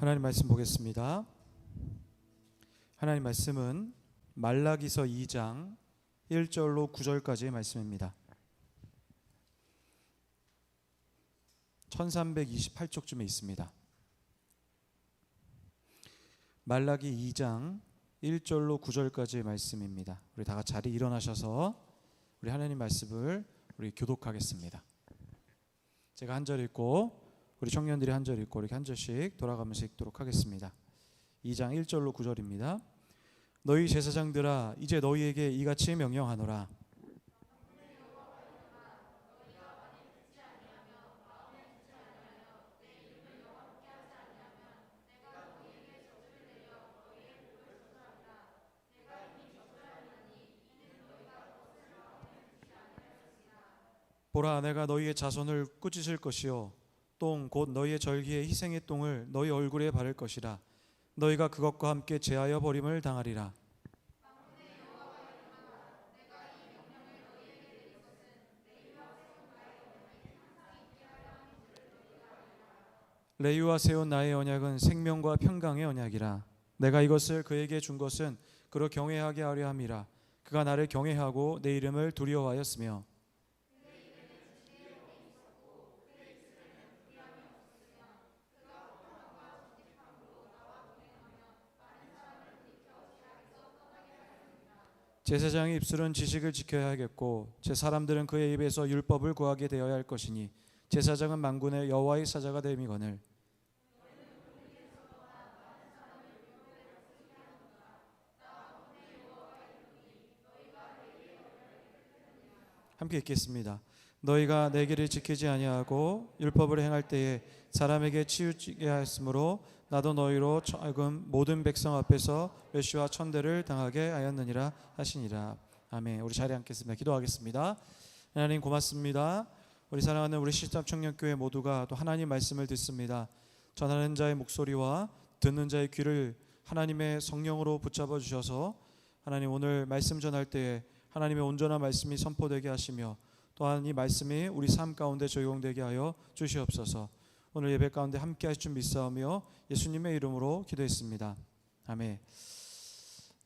하나님 말씀 보겠습니다. 하나님 말씀은 말라기서 2장 1절로 9절까지의 말씀입니다. 1328쪽쯤에 있습니다. 말라기 2장 1절로 9절까지의 말씀입니다. 우리 다 같이 자리 일어나셔서 우리 하나님 말씀을 우리 교독하겠습니다. 제가 한 절 읽고 우리 청년들이 한 절 읽고 이렇게 한 절씩 돌아가면서 읽도록 하겠습니다. 2장 1절로 9절입니다. 너희 제사장들아, 이제 너희에게 이같이 명령하노라. 보라, 내가 너희의 자손을 꾸짖을 것이요 똥 곧 너희의 절기의 희생의 똥을 너희 얼굴에 바를 것이라. 너희가 그것과 함께 제하여 버림을 당하리라. 레위와 세운 나의 언약은 생명과 평강의 언약이라. 내가 이것을 그에게 준 것은 그로 경외하게 하려 함이라. 그가 나를 경외하고 내 이름을 두려워하였으며 제사장의 입술은 지식을 지켜야 하겠고 제 사람들은 그의 입에서 율법을 구하게 되어야 할 것이니 제사장은 만군의 여호와의 사자가 됨이거늘. 함께 읽겠습니다. 너희가 내 길을 지키지 아니하고 율법을 행할 때에 사람에게 치우치게 하였으므로 나도 너희로 하여금 모든 백성 앞에서 멸시와 천대를 당하게 하였느니라 하시니라. 아멘. 우리 자리에 앉겠습니다. 기도하겠습니다. 하나님 고맙습니다. 우리 사랑하는 우리 시탑 청년교회 모두가 또 하나님 말씀을 듣습니다. 전하는 자의 목소리와 듣는 자의 귀를 하나님의 성령으로 붙잡아 주셔서 하나님 오늘 말씀 전할 때에 하나님의 온전한 말씀이 선포되게 하시며 또한 이 말씀이 우리 삶 가운데 적용되게 하여 주시옵소서. 오늘 예배 가운데 함께 하실 줄 믿사오며 예수님의 이름으로 기도했습니다. 아멘.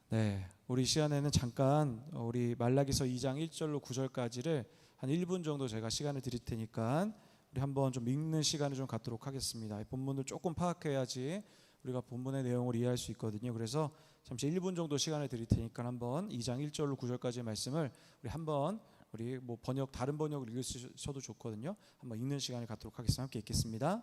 네, 우리 시간에는 잠깐 우리 말라기서 2장 1절로 9절까지를 한 1분 정도 제가 시간을 드릴 테니까 우리 한번 좀 읽는 시간을 좀 갖도록 하겠습니다. 본문을 조금 파악해야지 우리가 본문의 내용을 이해할 수 있거든요. 그래서 잠시 1분 정도 시간을 드릴 테니까 한번 2장 1절로 9절까지의 말씀을 우리 한번 우리 뭐 번역 다른 번역을 읽으셔도 좋거든요. 한번 읽는 시간을 갖도록 하겠습니다. 함께 읽겠습니다.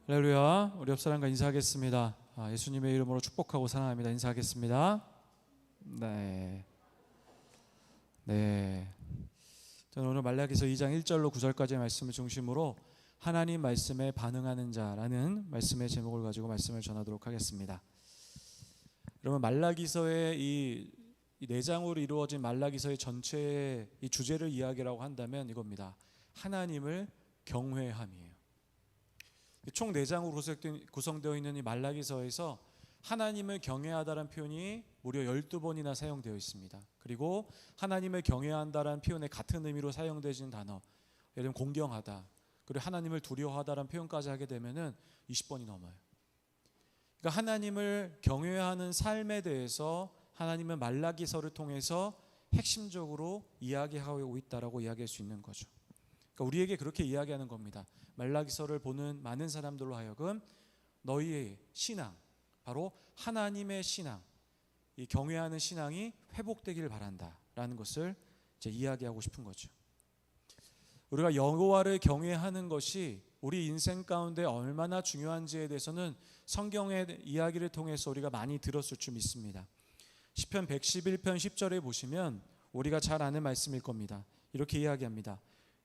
할렐루야. 우리 옆 사람과 인사하겠습니다. 예수님의 이름으로 축복하고 사랑합니다. 인사하겠습니다. 네. 저는 오늘 말라기서 2장 1절로 9절까지의 말씀을 중심으로 하나님 말씀에 반응하는 자라는 말씀의 제목을 가지고 말씀을 전하도록 하겠습니다. 여러분 말라기서의 이 4장으로 이루어진 말라기서의 전체의 이 주제를 이야기라고 한다면 이겁니다. 하나님을 경외함이에요. 총 4장으로 구성되어 있는 이 말라기서에서 하나님을 경외하다라는 표현이 무려 12번이나 사용되어 있습니다. 그리고 하나님을 경외한다라는 표현의 같은 의미로 사용되는 단어, 예를 들면 공경하다, 그리고 하나님을 두려워하다라는 표현까지 하게 되면은 20번이 넘어요. 그러니까 하나님을 경외하는 삶에 대해서 하나님은 말라기서를 통해서 핵심적으로 이야기하고 있다라고 이야기할 수 있는 거죠. 그러니까 우리에게 그렇게 이야기하는 겁니다. 말라기서를 보는 많은 사람들로 하여금 너희의 신앙, 바로 하나님의 신앙, 이 경외하는 신앙이 회복되기를 바란다라는 것을 이제 이야기하고 싶은 거죠. 우리가 여호와를 경외하는 것이 우리 인생 가운데 얼마나 중요한지에 대해서는 성경의 이야기를 통해서 우리가 많이 들었을 줄 믿습니다. 시편 111편 10절에 보시면 우리가 잘 아는 말씀일 겁니다. 이렇게 이야기합니다.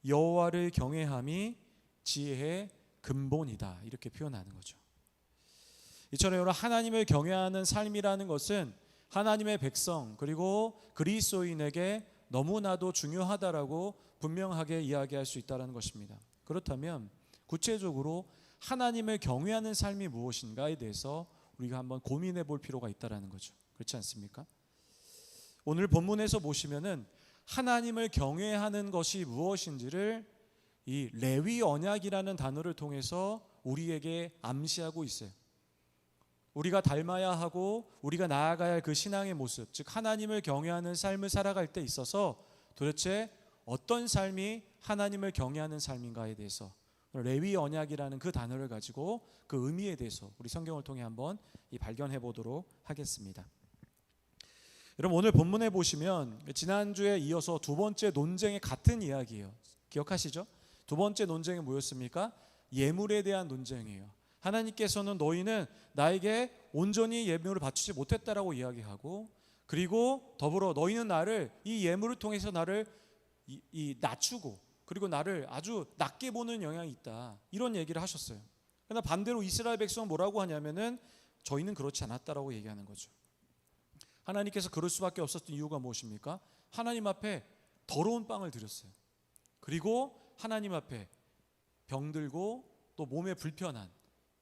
여호와를 경외함이 지혜의 근본이다, 이렇게 표현하는 거죠. 이처럼 여러분, 하나님을 경외하는 삶이라는 것은 하나님의 백성 그리고 그리스도인에게 너무나도 중요하다라고 분명하게 이야기할 수 있다는 것입니다. 그렇다면 구체적으로 하나님을 경외하는 삶이 무엇인가에 대해서 우리가 한번 고민해 볼 필요가 있다는 거죠. 그렇지 않습니까? 오늘 본문에서 보시면은 하나님을 경외하는 것이 무엇인지를 이 레위 언약이라는 단어를 통해서 우리에게 암시하고 있어요. 우리가 닮아야 하고 우리가 나아가야 할 그 신앙의 모습, 즉 하나님을 경외하는 삶을 살아갈 때 있어서 도대체 어떤 삶이 하나님을 경외하는 삶인가에 대해서 레위 언약이라는 그 단어를 가지고 그 의미에 대해서 우리 성경을 통해 한번 발견해 보도록 하겠습니다. 여러분, 오늘 본문에 보시면 지난주에 이어서 두 번째 논쟁의 같은 이야기예요. 기억하시죠? 두 번째 논쟁이 뭐였습니까? 예물에 대한 논쟁이에요. 하나님께서는 너희는 나에게 온전히 예물을 바치지 못했다라고 이야기하고, 그리고 더불어 너희는 나를 이 예물을 통해서 나를 낮추고 그리고 나를 아주 낮게 보는 영향이 있다, 이런 얘기를 하셨어요. 그러나 반대로 이스라엘 백성은 뭐라고 하냐면은 저희는 그렇지 않았다라고 얘기하는 거죠. 하나님께서 그럴 수밖에 없었던 이유가 무엇입니까? 하나님 앞에 더러운 빵을 드렸어요. 그리고 하나님 앞에 병들고 또 몸에 불편한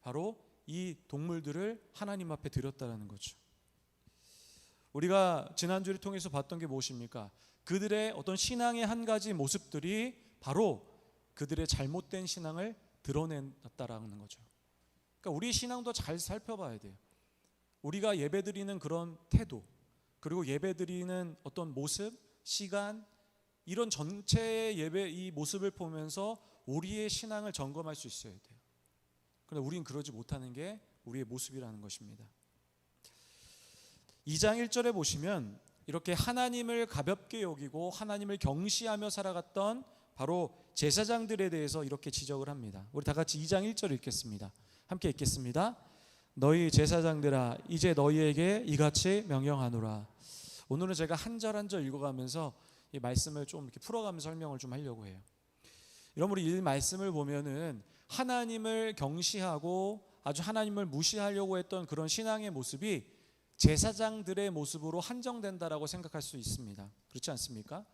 바로 이 동물들을 하나님 앞에 드렸다는 거죠. 우리가 지난주를 통해서 봤던 게 무엇입니까? 그들의 어떤 신앙의 한 가지 모습들이 바로 그들의 잘못된 신앙을 드러냈다라는 거죠. 그러니까 우리 신앙도 잘 살펴봐야 돼요. 우리가 예배드리는 그런 태도, 그리고 예배드리는 어떤 모습, 시간, 이런 전체의 예배 이 모습을 보면서 우리의 신앙을 점검할 수 있어야 돼요. 그런데 우리는 그러지 못하는 게 우리의 모습이라는 것입니다. 2장 1절에 보시면 이렇게 하나님을 가볍게 여기고 하나님을 경시하며 살아갔던 바로 제사장들에 대해서 이렇게 지적을 합니다. 우리 다 같이 2장 1절 읽겠습니다. 함께 읽겠습니다. 너희 제사장들아, 이제 너희에게 이같이 명령하노라. 오늘은 제가 한 절 한 절 읽어가면서 이 말씀을 좀 이렇게 풀어가면서 설명을 좀 하려고 해요. 여러분, 우리 이 말씀을 보면은 하나님을 경시하고 아주 하나님을 무시하려고 했던 그런 신앙의 모습이 제사장들의 모습으로 한정된다라고 생각할 수 있습니다. 그렇지 않습니까?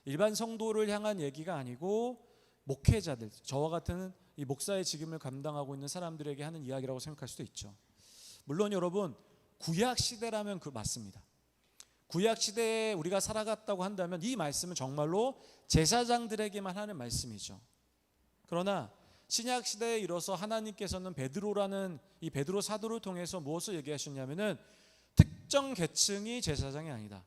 일반 성도를 향한 얘기가 아니고 목회자들, 저와 같은 이 목사의 직임을 감당하고 있는 사람들에게 하는 이야기라고 생각할 수도 있죠. 물론 여러분, 구약 시대라면 그 맞습니다. 구약 시대에 우리가 살아갔다고 한다면 이 말씀은 정말로 제사장들에게만 하는 말씀이죠. 그러나 신약 시대에 이르러서 하나님께서는 베드로라는 이 베드로 사도를 통해서 무엇을 얘기하셨냐면은 특정 계층이 제사장이 아니다.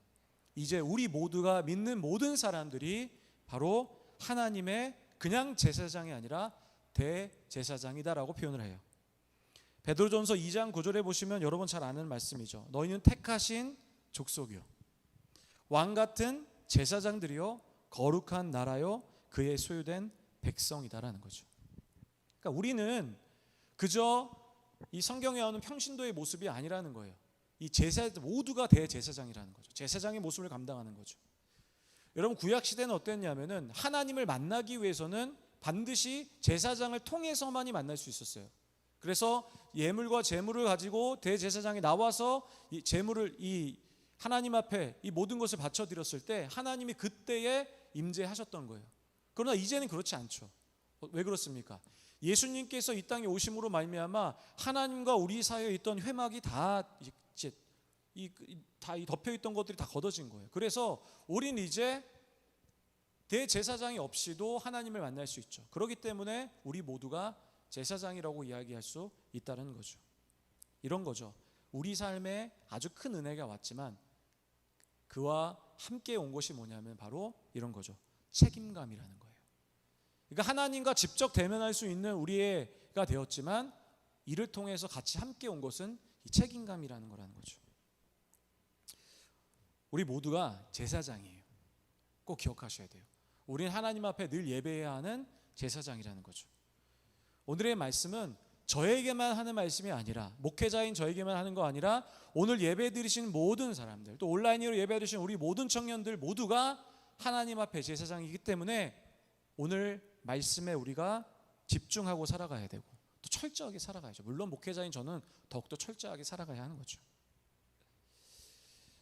이제 우리 모두가 믿는 모든 사람들이 바로 하나님의 그냥 제사장이 아니라 대제사장이다라고 표현을 해요. 베드로전서 2장 9절에 보시면 여러분 잘 아는 말씀이죠. 너희는 택하신 족속이요, 왕 같은 제사장들이요, 거룩한 나라요, 그의 소유된 백성이다라는 거죠. 그러니까 우리는 그저 이 성경에 나오는 평신도의 모습이 아니라는 거예요. 이 제사 모두가 대제사장이라는 거죠. 제사장의 모습을 감당하는 거죠. 여러분, 구약 시대는 어땠냐면은 하나님을 만나기 위해서는 반드시 제사장을 통해서만이 만날 수 있었어요. 그래서 예물과 제물을 가지고 대제사장이 나와서 이 제물을 이 하나님 앞에 이 모든 것을 바쳐 드렸을 때 하나님이 그때에 임재하셨던 거예요. 그러나 이제는 그렇지 않죠. 왜 그렇습니까? 예수님께서 이 땅에 오심으로 말미암아 하나님과 우리 사이에 있던 회막이 다 이제 다 덮여 있던 것들이 다 걷어진 거예요. 그래서 우리는 이제 대제사장이 없이도 하나님을 만날 수 있죠. 그렇기 때문에 우리 모두가 제사장이라고 이야기할 수 있다는 거죠. 이런 거죠. 우리 삶에 아주 큰 은혜가 왔지만 그와 함께 온 것이 뭐냐면 바로 이런 거죠. 책임감이라는 거예요. 그러니까 하나님과 직접 대면할 수 있는 우리가 되었지만 이를 통해서 같이 함께 온 것은 이 책임감이라는 거라는 거죠. 우리 모두가 제사장이에요. 꼭 기억하셔야 돼요. 우리는 하나님 앞에 늘 예배해야 하는 제사장이라는 거죠. 오늘의 말씀은 저에게만 하는 말씀이 아니라, 목회자인 저에게만 하는 거 아니라 오늘 예배 드리신 모든 사람들, 또 온라인으로 예배 드리신 우리 모든 청년들 모두가 하나님 앞에 제사장이기 때문에 오늘 말씀에 우리가 집중하고 살아가야 되고 또 철저하게 살아가야죠. 물론 목회자인 저는 더욱더 철저하게 살아가야 하는 거죠.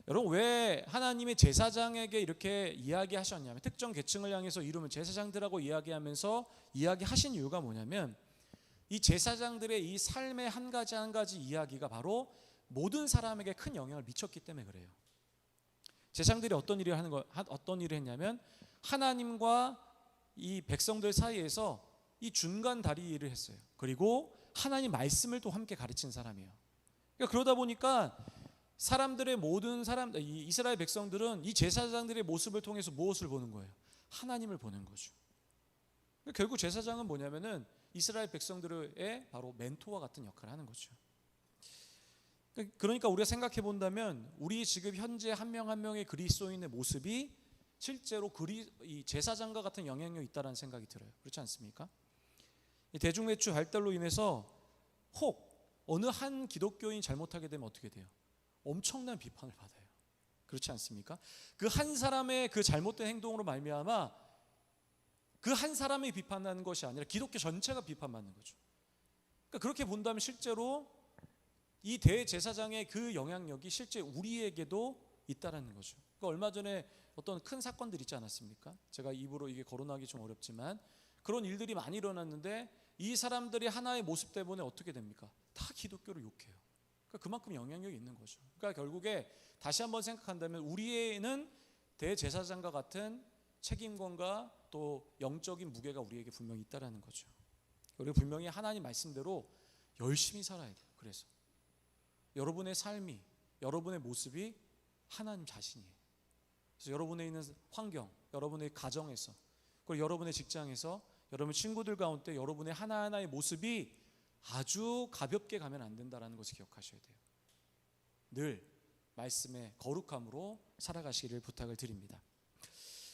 여러분, 왜 하나님이 제사장에게 이렇게 이야기하셨냐면, 특정 계층을 향해서 이름을 제사장들하고 이야기하면서 이야기하신 이유가 뭐냐면, 이 제사장들의 이 삶의 한 가지 한 가지 이야기가 바로 모든 사람에게 큰 영향을 미쳤기 때문에 그래요. 제사장들이 어떤 일을 했냐면 하나님과 이 백성들 사이에서 이 중간 다리 일을 했어요. 그리고 하나님 말씀을 또 함께 가르친 사람이에요. 그러니까 그러다 보니까 사람들의 모든 이 이스라엘 백성들은 이 제사장들의 모습을 통해서 무엇을 보는 거예요? 하나님을 보는 거죠. 결국 제사장은 뭐냐면은 이스라엘 백성들의 바로 멘토와 같은 역할을 하는 거죠. 그러니까 우리가 생각해 본다면 우리 지금 현재 한 명 한 명의 그리스도인의 모습이 실제로 이 제사장과 같은 영향력이 있다는 생각이 들어요. 그렇지 않습니까? 이 대중매체 발달로 인해서 혹 어느 한 기독교인이 잘못하게 되면 어떻게 돼요? 엄청난 비판을 받아요. 그렇지 않습니까? 그 한 사람의 그 잘못된 행동으로 말미암아 그 한 사람이 비판하는 것이 아니라 기독교 전체가 비판받는 거죠. 그러니까 그렇게 본다면 실제로 이 대제사장의 그 영향력이 실제 우리에게도 있다라는 거죠. 그러니까 얼마 전에 어떤 큰 사건들 있지 않았습니까? 제가 입으로 이게 거론하기 좀 어렵지만 그런 일들이 많이 일어났는데 이 사람들이 하나의 모습 때문에 어떻게 됩니까? 다 기독교를 욕해요. 그러니까 그만큼 영향력이 있는 거죠. 그러니까 결국에 다시 한번 생각한다면 우리에는 대제사장과 같은 책임감과 또 영적인 무게가 우리에게 분명히 있다라는 거죠. 우리가 분명히 하나님 말씀대로 열심히 살아야 돼요. 그래서 여러분의 삶이, 여러분의 모습이 하나님 자신이에요. 그래서 여러분의 있는 환경, 여러분의 가정에서, 그리고 여러분의 직장에서, 여러분 친구들 가운데 여러분의 하나하나의 모습이 아주 가볍게 가면 안 된다는 것을 기억하셔야 돼요. 늘 말씀의 거룩함으로 살아가시기를 부탁을 드립니다.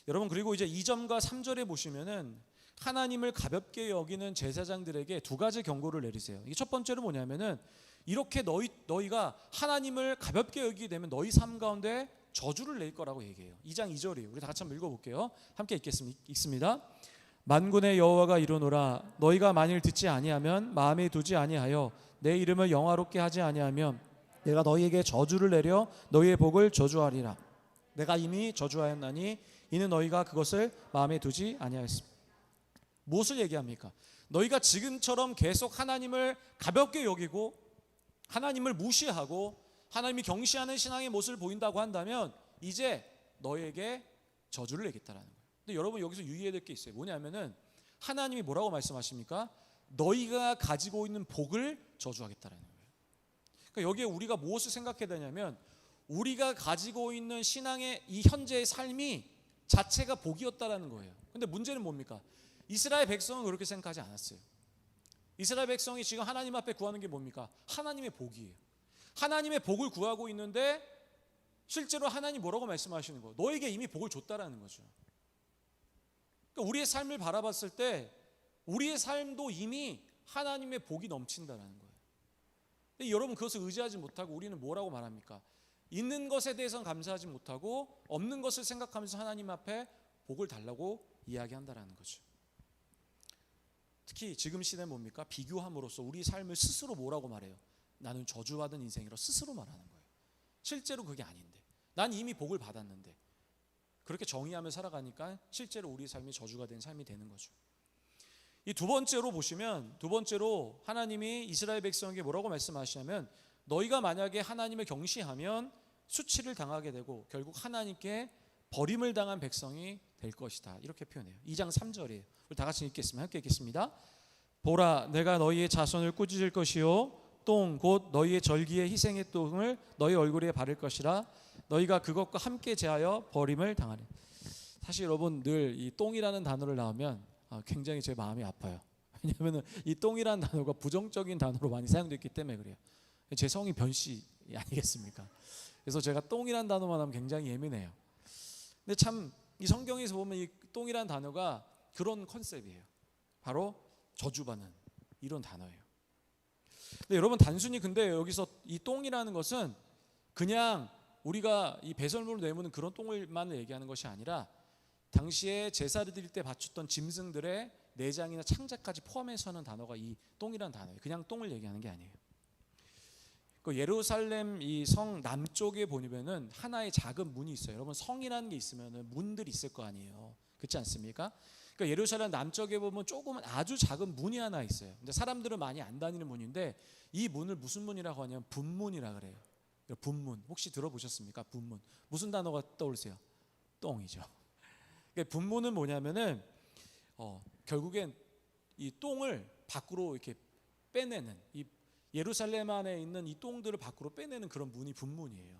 여러분, 그리고 이제 2절과 3절에 보시면은 하나님을 가볍게 여기는 제사장들에게 두 가지 경고를 내리세요. 이게 첫 번째로 뭐냐면은 이렇게 너희가 하나님을 가볍게 여기게 되면 너희 삶 가운데 저주를 낼 거라고 얘기해요. 2장 2절이에요. 우리 다 같이 한번 읽어볼게요. 함께 읽습니다. 만군의 여호와가 이르노라, 너희가 만일 듣지 아니하면 마음에 두지 아니하여 내 이름을 영화롭게 하지 아니하면 내가 너희에게 저주를 내려 너희의 복을 저주하리라. 내가 이미 저주하였나니 이는 너희가 그것을 마음에 두지 아니하였습니다. 무엇을 얘기합니까? 너희가 지금처럼 계속 하나님을 가볍게 여기고 하나님을 무시하고 하나님이 경시하는 신앙의 모습을 보인다고 한다면 이제 너희에게 저주를 내겠다라는 거예요. 근데 여러분, 여기서 유의해야 될 게 있어요. 뭐냐면은 하나님이 뭐라고 말씀하십니까? 너희가 가지고 있는 복을 저주하겠다라는 거예요. 그러니까 여기에 우리가 무엇을 생각해야 되냐면 우리가 가지고 있는 신앙의 이 현재의 삶이 자체가 복이었다라는 거예요. 근데 문제는 뭡니까? 이스라엘 백성은 그렇게 생각하지 않았어요. 이스라엘 백성이 지금 하나님 앞에 구하는 게 뭡니까? 하나님의 복이에요. 하나님의 복을 구하고 있는데 실제로 하나님 뭐라고 말씀하시는 거예요? 너에게 이미 복을 줬다라는 거죠. 그러니까 우리의 삶을 바라봤을 때 우리의 삶도 이미 하나님의 복이 넘친다라는 거예요. 근데 여러분, 그것을 의지하지 못하고 우리는 뭐라고 말합니까? 있는 것에 대해서는 감사하지 못하고 없는 것을 생각하면서 하나님 앞에 복을 달라고 이야기한다라는 거죠. 특히 지금 시대는 뭡니까? 비교함으로써 우리 삶을 스스로 뭐라고 말해요? 나는 저주받은 인생이라 스스로 말하는 거예요. 실제로 그게 아닌데, 난 이미 복을 받았는데, 그렇게 정의하며 살아가니까 실제로 우리 삶이 저주가 된 삶이 되는 거죠. 이 두 번째로 보시면, 두 번째로 하나님이 이스라엘 백성에게 뭐라고 말씀하시냐면, 너희가 만약에 하나님을 경시하면 수치를 당하게 되고 결국 하나님께 버림을 당한 백성이 될 것이다, 이렇게 표현해요. 2장 3절이에요. 우리 다 같이 읽겠습니다. 함께 읽겠습니다. 보라, 내가 너희의 자손을 꾸짖을 것이요 똥 곧 너희의 절기의 희생의 똥을 너희 얼굴에 바를 것이라. 너희가 그것과 함께 제하여 버림을 당하리. 사실 여러분, 늘 이 똥이라는 단어를 나오면 굉장히 제 마음이 아파요. 왜냐하면 이 똥이라는 단어가 부정적인 단어로 많이 사용됐기 때문에 그래요. 제 성이 변씨 아니겠습니까? 그래서 제가 똥이라는 단어만 하면 굉장히 예민해요. 근데 참 이 성경에서 보면 이 똥이라는 단어가 그런 컨셉이에요. 바로 저주받는 이런 단어예요. 근데 여러분, 단순히 근데 여기서 이 똥이라는 것은 그냥 우리가 이 배설물로 내모는 그런 똥을만 얘기하는 것이 아니라 당시에 제사를 드릴 때 바쳤던 짐승들의 내장이나 창자까지 포함해서 하는 단어가 이 똥이라는 단어예요. 그냥 똥을 얘기하는 게 아니에요. 그 예루살렘 이 성 남쪽에 보면은 하나의 작은 문이 있어요. 여러분, 성이라는 게 있으면은 문들이 있을 거 아니에요. 그렇지 않습니까? 그러니까 예루살렘 남쪽에 보면 조금은 아주 작은 문이 하나 있어요. 근데 사람들은 많이 안 다니는 문인데 이 문을 무슨 문이라고 하냐면 분문이라 그래요. 분문, 혹시 들어보셨습니까? 분문. 무슨 단어가 떠오르세요? 똥이죠. 그러니까 분문은 뭐냐면은 결국엔 이 똥을 밖으로 이렇게 빼내는, 이 예루살렘 안에 있는 이 똥들을 밖으로 빼내는 그런 문이 분문이에요.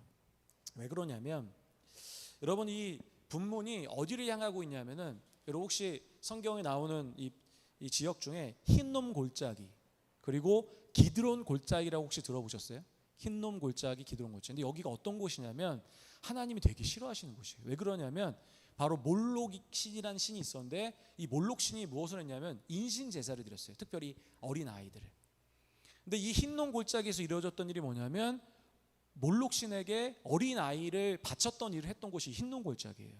왜 그러냐면, 여러분, 이 분문이 어디를 향하고 있냐면은, 여러분 혹시 성경에 나오는 이 지역 중에 흰놈 골짜기 그리고 기드론 골짜기라고 혹시 들어보셨어요? 흰놈 골짜기, 기드론 골짜기. 근데 여기가 어떤 곳이냐면 하나님이 되게 싫어하시는 곳이에요. 왜 그러냐면 바로 몰록신이라는 신이 있었는데, 이 몰록신이 무엇을 했냐면 인신 제사를 드렸어요. 특별히 어린 아이들을. 근데 이 흰놈 골짜기에서 이루어졌던 일이 뭐냐면 몰록신에게 어린 아이를 바쳤던 일을 했던 곳이 흰놈 골짜기예요.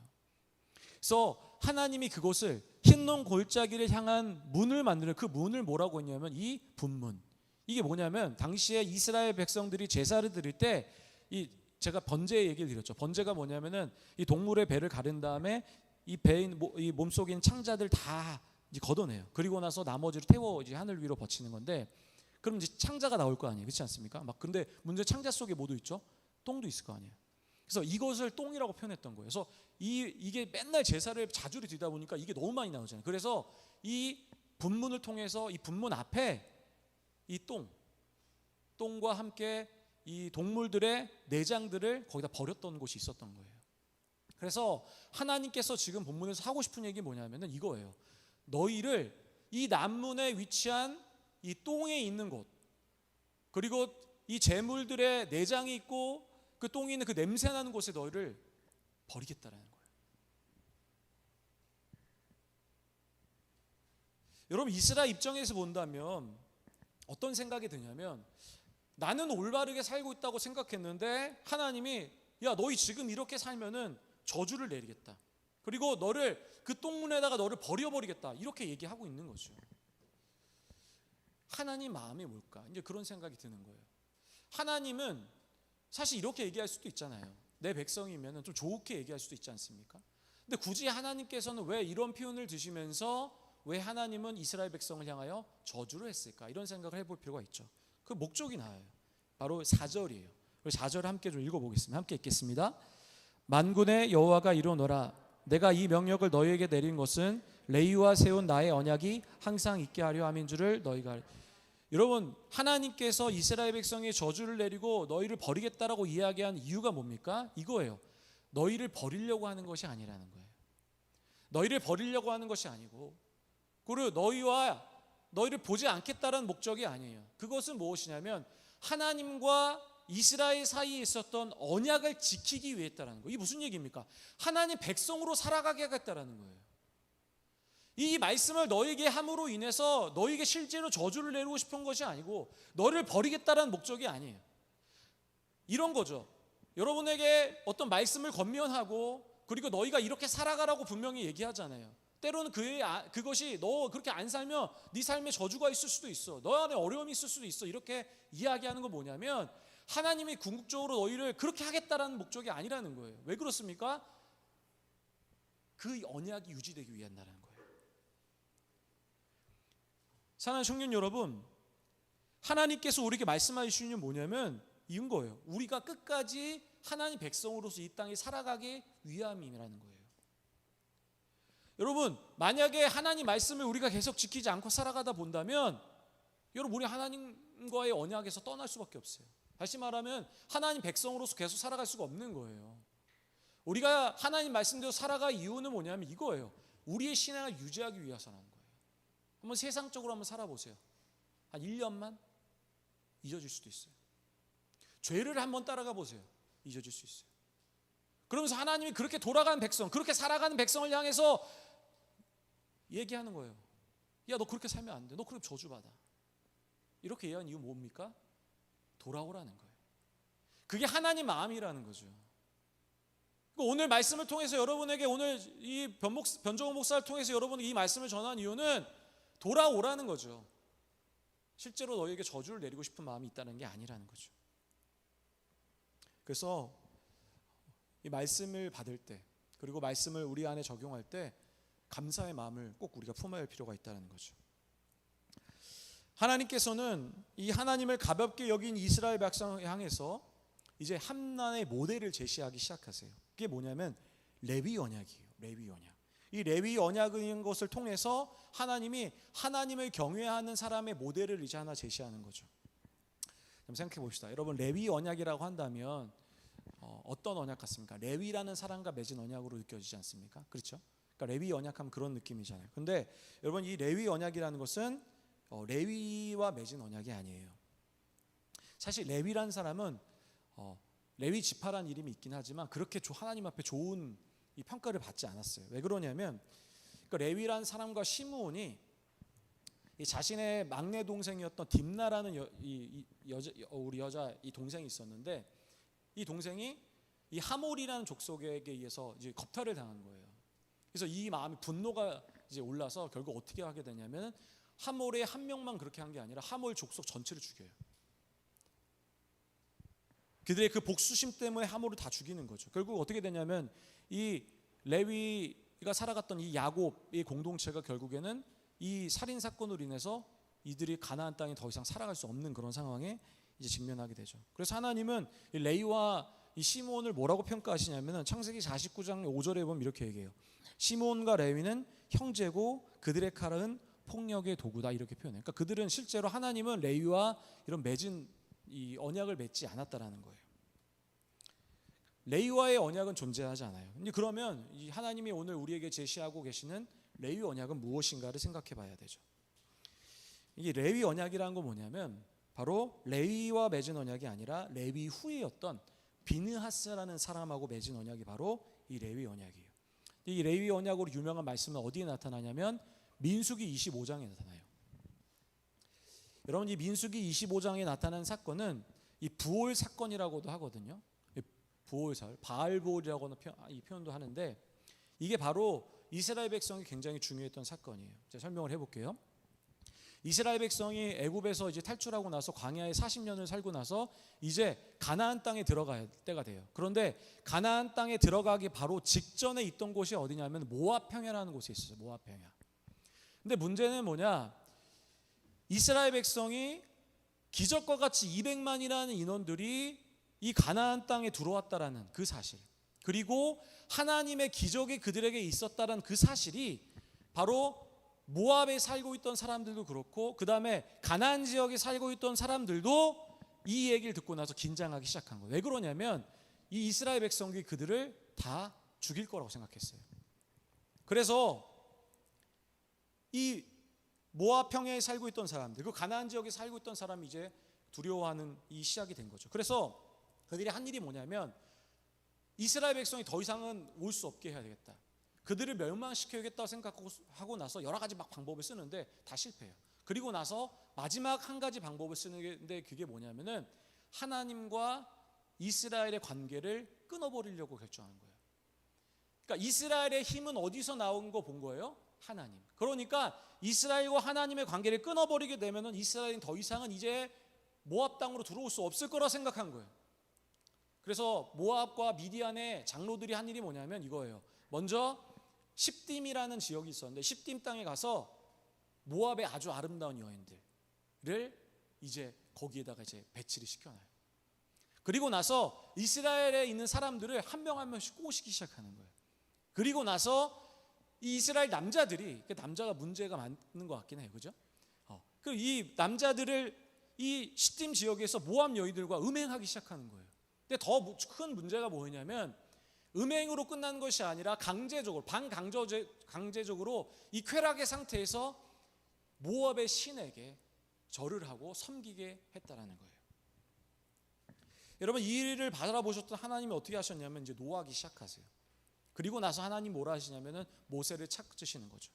그래서 하나님이 그곳을, 흰놈 골짜기를 향한 문을 만드는 그 문을 뭐라고 했냐면 이 분문. 이게 뭐냐면 당시에 이스라엘 백성들이 제사를 드릴 때, 이 제가 번제 얘기를 드렸죠. 번제가 뭐냐면은 이 동물의 배를 가른 다음에 이 배인 이 몸속에 있는 창자들 다 이제 걷어내요. 그리고 나서 나머지를 태워 이제 하늘 위로 버치는 건데, 그럼 이제 창자가 나올 거 아니에요. 그렇지 않습니까? 막 근데 문제 창자 속에 뭐도 있죠? 똥도 있을 거 아니에요. 그래서 이것을 똥이라고 표현했던 거예요. 그래서 이게 맨날 제사를 자주 드리다 보니까 이게 너무 많이 나오잖아요. 그래서 이 분문을 통해서 이 분문 앞에 이 똥과 함께 이 동물들의 내장들을 거기다 버렸던 곳이 있었던 거예요. 그래서 하나님께서 지금 본문에서 하고 싶은 얘기 뭐냐면은 이거예요. 너희를 이 남문에 위치한 이 똥에 있는 곳, 그리고 이 재물들의 내장이 있고 그 똥이 있는 그 냄새 나는 곳에 너희를 버리겠다라는 거예요. 여러분, 이스라엘 입장에서 본다면 어떤 생각이 드냐면, 나는 올바르게 살고 있다고 생각했는데 하나님이 야, 너희 지금 이렇게 살면은 저주를 내리겠다, 그리고 너를 그 똥문에다가 너를 버려버리겠다, 이렇게 얘기하고 있는 거죠. 하나님 마음이 뭘까? 이제 그런 생각이 드는 거예요. 하나님은 사실 이렇게 얘기할 수도 있잖아요. 내 백성이면 좀 좋게 얘기할 수도 있지 않습니까? 근데 굳이 하나님께서는 왜 이런 표현을 드시면서 왜 하나님은 이스라엘 백성을 향하여 저주를 했을까? 이런 생각을 해볼 필요가 있죠. 그 목적이 나와요. 바로 4절이에요. 4절을 함께 좀 읽어보겠습니다. 함께 읽겠습니다. 만군의 여호와가 이르노라, 내가 이 명령을 너희에게 내린 것은 레위와 세운 나의 언약이 항상 있게 하려 함인 줄을 너희가. 여러분, 하나님께서 이스라엘 백성에 저주를 내리고 너희를 버리겠다라고 이야기한 이유가 뭡니까? 이거예요. 너희를 버리려고 하는 것이 아니라는 거예요. 너희를 버리려고 하는 것이 아니고, 그리고 너희를 보지 않겠다라는 목적이 아니에요. 그것은 무엇이냐면 하나님과 이스라엘 사이에 있었던 언약을 지키기 위해했다라는 거예요. 이게 무슨 얘기입니까? 하나님 백성으로 살아가게 하겠다라는 거예요. 이 말씀을 너에게 함으로 인해서 너에게 실제로 저주를 내리고 싶은 것이 아니고 너를 버리겠다라는 목적이 아니에요. 이런 거죠. 여러분에게 어떤 말씀을 권면하고 그리고 너희가 이렇게 살아가라고 분명히 얘기하잖아요. 때로는 그것이 너 그렇게 안 살면 네 삶에 저주가 있을 수도 있어, 너 안에 어려움이 있을 수도 있어, 이렇게 이야기하는 건 뭐냐면 하나님이 궁극적으로 너희를 그렇게 하겠다라는 목적이 아니라는 거예요. 왜 그렇습니까? 그 언약이 유지되기 위한다는 거예요. 사랑하는 청년 여러분, 하나님께서 우리에게 말씀하시는 게 뭐냐면 이런 거예요. 우리가 끝까지 하나님 백성으로서 이 땅에 살아가기 위함이라는 거예요. 여러분, 만약에 하나님 말씀을 우리가 계속 지키지 않고 살아가다 본다면 여러분, 우리 하나님과의 언약에서 떠날 수밖에 없어요. 다시 말하면 하나님 백성으로서 계속 살아갈 수가 없는 거예요. 우리가 하나님 말씀대로 살아갈 이유는 뭐냐면 이거예요. 우리의 신앙을 유지하기 위해서라는 거예요. 한번 세상적으로 한번 살아보세요. 한 1년만 잊어질 수도 있어요. 죄를 한번 따라가 보세요. 잊어질 수 있어요. 그러면서 하나님이 그렇게 돌아가는 백성, 그렇게 살아가는 백성을 향해서 얘기하는 거예요. 야, 너 그렇게 살면 안 돼. 너 그렇게 저주받아. 이렇게 얘기한 이유 뭡니까? 돌아오라는 거예요. 그게 하나님 마음이라는 거죠. 오늘 말씀을 통해서 여러분에게, 오늘 이 변정호 목사를 통해서 여러분에게 이 말씀을 전한 이유는 돌아오라는 거죠. 실제로 너희에게 저주를 내리고 싶은 마음이 있다는 게 아니라는 거죠. 그래서 이 말씀을 받을 때, 그리고 말씀을 우리 안에 적용할 때 감사의 마음을 꼭 우리가 품어야 할 필요가 있다는 거죠. 하나님께서는 이 하나님을 가볍게 여긴 이스라엘 백성을 향해서 이제 함난의 모델을 제시하기 시작하세요. 그게 뭐냐면 레위 언약이에요. 레위 언약. 이 레위 언약인 것을 통해서 하나님이 하나님을 경외하는 사람의 모델을 이제 하나 제시하는 거죠. 좀 생각해 봅시다. 여러분, 레위 언약이라고 한다면 어떤 언약 같습니까? 레위라는 사람과 맺은 언약으로 느껴지지 않습니까? 그렇죠? 그러니까 레위 언약하면 그런 느낌이잖아요. 근데 여러분, 이 레위 언약이라는 것은 레위와 맺은 언약이 아니에요. 사실 레위라는 사람은 레위 지파라는 이름이 있긴 하지만 그렇게 하나님 앞에 좋은 이 평가를 받지 않았어요. 왜 그러냐면 그러니까 레위라는 사람과 시므온이 이 자신의 막내 동생이었던 딥나라는 우리 여자 이 동생이 있었는데, 이 동생이 이 하몰이라는 족속에게 의해서 이제 겁탈을 당한 거예요. 그래서 이 마음이 분노가 이제 올라서 결국 어떻게 하게 되냐면 하몰의 한 명만 그렇게 한 게 아니라 하몰 족속 전체를 죽여요. 그들의 그 복수심 때문에 하몰을 다 죽이는 거죠. 결국 어떻게 되냐면 이 레위가 살아갔던 이 야곱의 공동체가 결국에는 이 살인 사건으로 인해서 이들이 가나안 땅에 더 이상 살아갈 수 없는 그런 상황에 이제 직면하게 되죠. 그래서 하나님은 이 레위와 이 시므온을 뭐라고 평가하시냐면은 창세기 49장 5절에 보면 이렇게 얘기해요. 시므온과 레위는 형제고 그들의 칼은 폭력의 도구다, 이렇게 표현해요. 그러니까 그들은 실제로 하나님은 레위와 이런 맺은 이 언약을 맺지 않았다라는 거예요. 레위와의 언약은 존재하지 않아요. 근데 그러면 이 하나님이 오늘 우리에게 제시하고 계시는 레위 언약은 무엇인가를 생각해 봐야 되죠. 이 레위 언약이라는 건 뭐냐면 바로 레위와 맺은 언약이 아니라 레위 후에였던 비느하스라는 사람하고 맺은 언약이 바로 이 레위 언약이에요. 이 레위 언약으로 유명한 말씀은 어디에 나타나냐면 민수기 25장에 나타나요. 여러분, 이 민수기 25장에 나타난 사건은 이 부올 사건이라고도 하거든요. 부올살, 바알부올이라고 이 표현도 하는데 이게 바로 이스라엘 백성이 굉장히 중요했던 사건이에요. 제가 설명을 해볼게요. 이스라엘 백성이 애굽에서 이제 탈출하고 나서 광야에 40년을 살고 나서 이제 가나안 땅에 들어갈 때가 돼요. 그런데 가나안 땅에 들어가기 바로 직전에 있던 곳이 어디냐면 모압 평야라는 곳에 있었어요. 모압 평야. 근데 문제는 뭐냐? 이스라엘 백성이 기적과 같이 200만이라는 인원들이 이 가나안 땅에 들어왔다라는 그 사실, 그리고 하나님의 기적이 그들에게 있었다라는 그 사실이 바로 모압에 살고 있던 사람들도 그렇고 그 다음에 가나안 지역에 살고 있던 사람들도 이 얘기를 듣고 나서 긴장하기 시작한 거예요. 왜 그러냐면 이 이스라엘 백성이 그들을 다 죽일 거라고 생각했어요. 그래서 이 모압 평야에 살고 있던 사람들, 그 가나안 지역에 살고 있던 사람이 이제 두려워하는 이 시작이 된 거죠. 그래서 그들이 한 일이 뭐냐면 이스라엘 백성이 더 이상은 올 수 없게 해야 되겠다, 그들을 멸망시켜야겠다고 생각하고 나서 여러 가지 막 방법을 쓰는데 다 실패해요. 그리고 나서 마지막 한 가지 방법을 쓰는데 그게 뭐냐면은 하나님과 이스라엘의 관계를 끊어버리려고 결정하는 거예요. 그러니까 이스라엘의 힘은 어디서 나온 거 본 거예요? 하나님. 그러니까 이스라엘과 하나님의 관계를 끊어버리게 되면은 이스라엘은 더 이상은 이제 모압 땅으로 들어올 수 없을 거라 생각한 거예요. 그래서 모압과 미디안의 장로들이 한 일이 뭐냐면 이거예요. 먼저 십딤이라는 지역이 있었는데 십딤 땅에 가서 모압의 아주 아름다운 여인들을 이제 거기에다가 이제 배치를 시켜놔요. 그리고 나서 이스라엘에 있는 사람들을 한 명 한 명씩 꼬시기 시작하는 거예요. 그리고 나서 이 이스라엘 남자들이, 그 남자가 문제가 많은 것 같긴 해요, 그죠? 그리고 이 남자들을 이 시딤 지역에서 모압 여인들과 음행하기 시작하는 거예요. 근데 더 큰 문제가 뭐냐면 음행으로 끝난 것이 아니라 강제적으로, 강제적으로 이 쾌락의 상태에서 모압의 신에게 절을 하고 섬기게 했다라는 거예요. 여러분, 이 일을 바라보셨던 하나님이 어떻게 하셨냐면 이제 노하기 시작하세요. 그리고 나서 하나님 뭐라 하시냐면은 모세를 찾으시는 거죠.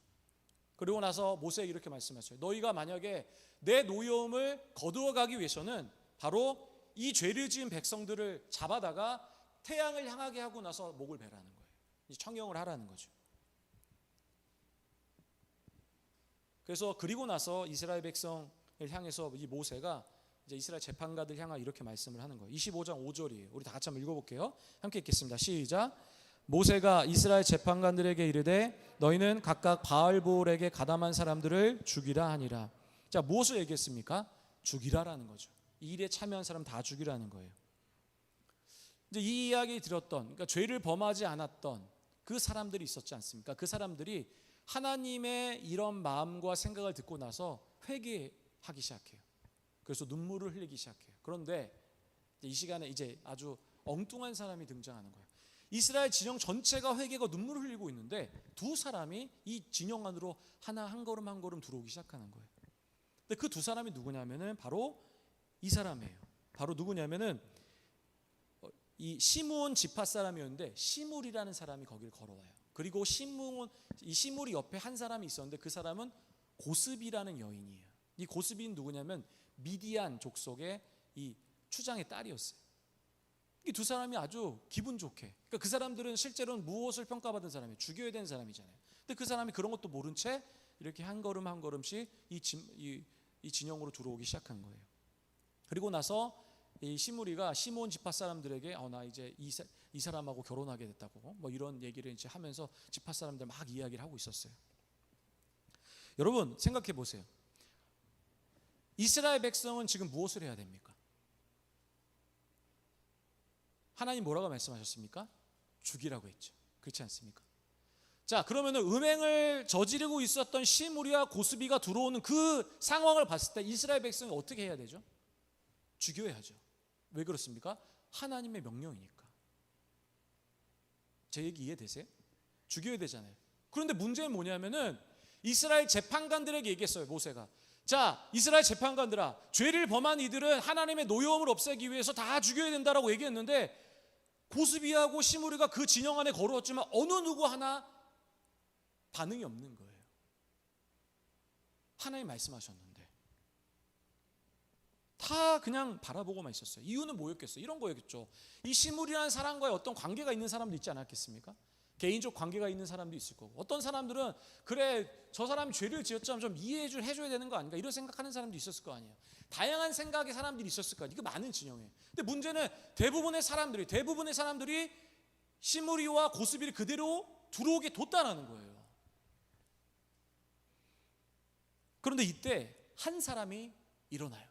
그리고 나서 모세에게 이렇게 말씀하셔요. 너희가 만약에 내 노여움을 거두어가기 위해서는 바로 이 죄를 지은 백성들을 잡아다가 태양을 향하게 하고 나서 목을 베라는 거예요. 청형을 하라는 거죠. 그래서 그리고 나서 이스라엘 백성을 향해서 이 모세가 이제 이스라엘 재판가들 향하 이렇게 말씀을 하는 거예요. 25장 5절이에요. 우리 다 같이 한번 읽어볼게요. 함께 읽겠습니다. 시작. 모세가 이스라엘 재판관들에게 이르되 너희는 각각 바알볼에게 가담한 사람들을 죽이라 하니라. 자, 무엇을 얘기했습니까? 죽이라라는 거죠. 이 일에 참여한 사람 다 죽이라는 거예요. 이제 이 이야기 들었던, 그러니까 죄를 범하지 않았던 그 사람들이 있었지 않습니까? 그 사람들이 하나님의 이런 마음과 생각을 듣고 나서 회개하기 시작해요. 그래서 눈물을 흘리기 시작해요. 그런데 이 시간에 이제 아주 엉뚱한 사람이 등장하는 거예요. 이스라엘 진영 전체가 회개가 눈물을 흘리고 있는데 두 사람이 이 진영 안으로 하나 한 걸음 한 걸음 들어오기 시작하는 거예요. 근데 그 두 사람이 누구냐면은 바로 이 사람이에요. 바로 누구냐면은 이 시므온 지파 사람이었는데 시물이라는 사람이 거기를 걸어와요. 그리고 이 시물이 옆에 한 사람이 있었는데 그 사람은 고스비라는 여인이에요. 이 고스비는 누구냐면 미디안 족속의 이 추장의 딸이었어요. 이 두 사람이 아주 기분 좋게, 그러니까 그 사람들은 실제로는 무엇을 평가받은 사람이에요? 죽여야 되는 사람이잖아요. 근데 그 사람이 그런 것도 모른 채 이렇게 한 걸음 한 걸음씩 이 진영으로 들어오기 시작한 거예요. 그리고 나서 이 시므리가 시므온 지파 사람들에게 나 이제 이 사람하고 결혼하게 됐다고 뭐 이런 얘기를 이제 하면서 지파 사람들 막 이야기를 하고 있었어요. 여러분 생각해 보세요. 이스라엘 백성은 지금 무엇을 해야 됩니까? 하나님 뭐라고 말씀하셨습니까? 죽이라고 했죠. 그렇지 않습니까? 자, 그러면은 음행을 저지르고 있었던 시므리와 고스비가 들어오는 그 상황을 봤을 때 이스라엘 백성이 어떻게 해야 되죠? 죽여야죠. 왜 그렇습니까? 하나님의 명령이니까. 제 얘기 이해되세요? 죽여야 되잖아요. 그런데 문제는 뭐냐면은 이스라엘 재판관들에게 얘기했어요. 모세가. 자, 이스라엘 재판관들아, 죄를 범한 이들은 하나님의 노여움을 없애기 위해서 다 죽여야 된다라고 얘기했는데 고스비하고 시므리가 그 진영 안에 걸어왔지만 어느 누구 하나 반응이 없는 거예요. 하나님 말씀하셨는데 다 그냥 바라보고만 있었어요. 이유는 뭐였겠어요? 이런 거였겠죠. 이 시므리라는 사람과의 어떤 관계가 있는 사람도 있지 않았겠습니까? 개인적 관계가 있는 사람도 있을 거고, 어떤 사람들은 그래 저 사람이 죄를 지었지만 좀 해줘야 되는 거 아닌가 이런 생각하는 사람도 있었을 거 아니에요. 다양한 생각의 사람들이 있었을 거 아니에요. 이거 많은 진영이에요. 근데 문제는 대부분의 사람들이 시므리와 고스비를 그대로 들어오게 뒀다라는 거예요. 그런데 이때 한 사람이 일어나요.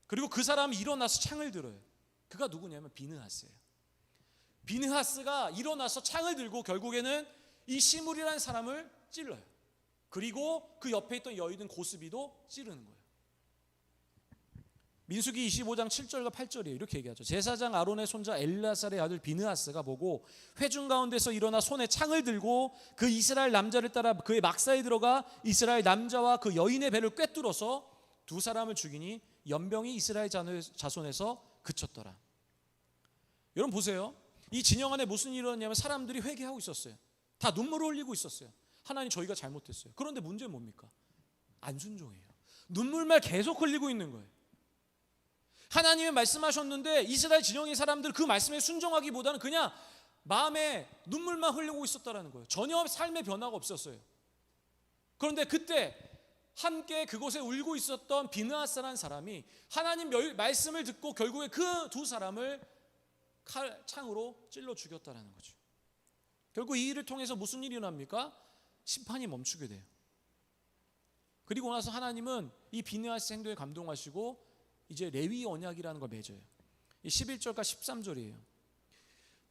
그리고 그 사람이 일어나서 창을 들어요. 그가 누구냐면 비느하스예요. 비느하스가 일어나서 창을 들고 결국에는 이 시므리라는 사람을 찔러요. 그리고 그 옆에 있던 여인은 고스비도 찌르는 거예요. 민수기 25장 7절과 8절이에요. 이렇게 얘기하죠. 제사장 아론의 손자 엘라살의 아들 비느하스가 보고 회중 가운데서 일어나 손에 창을 들고 그 이스라엘 남자를 따라 그의 막사에 들어가 이스라엘 남자와 그 여인의 배를 꿰뚫어서 두 사람을 죽이니 연병이 이스라엘 자손에서 그쳤더라. 여러분 보세요. 이 진영 안에 무슨 일이 일어났냐면 사람들이 회개하고 있었어요. 다 눈물을 흘리고 있었어요. 하나님 저희가 잘못했어요. 그런데 문제는 뭡니까? 안 순종해요. 눈물만 계속 흘리고 있는 거예요. 하나님이 말씀하셨는데 이스라엘 진영의 사람들 그 말씀에 순종하기보다는 그냥 마음에 눈물만 흘리고 있었다라는 거예요. 전혀 삶의 변화가 없었어요. 그런데 그때 함께 그곳에 울고 있었던 비느하스라는 사람이 하나님 말씀을 듣고 결국에 그 두 사람을 창으로 찔러 죽였다라는 거죠. 결국 이 일을 통해서 무슨 일이 일어납니까? 심판이 멈추게 돼요. 그리고 나서 하나님은 이 비느하스 행동에 감동하시고 이제 레위 언약이라는 걸 맺어요. 이 11절과 13절이에요.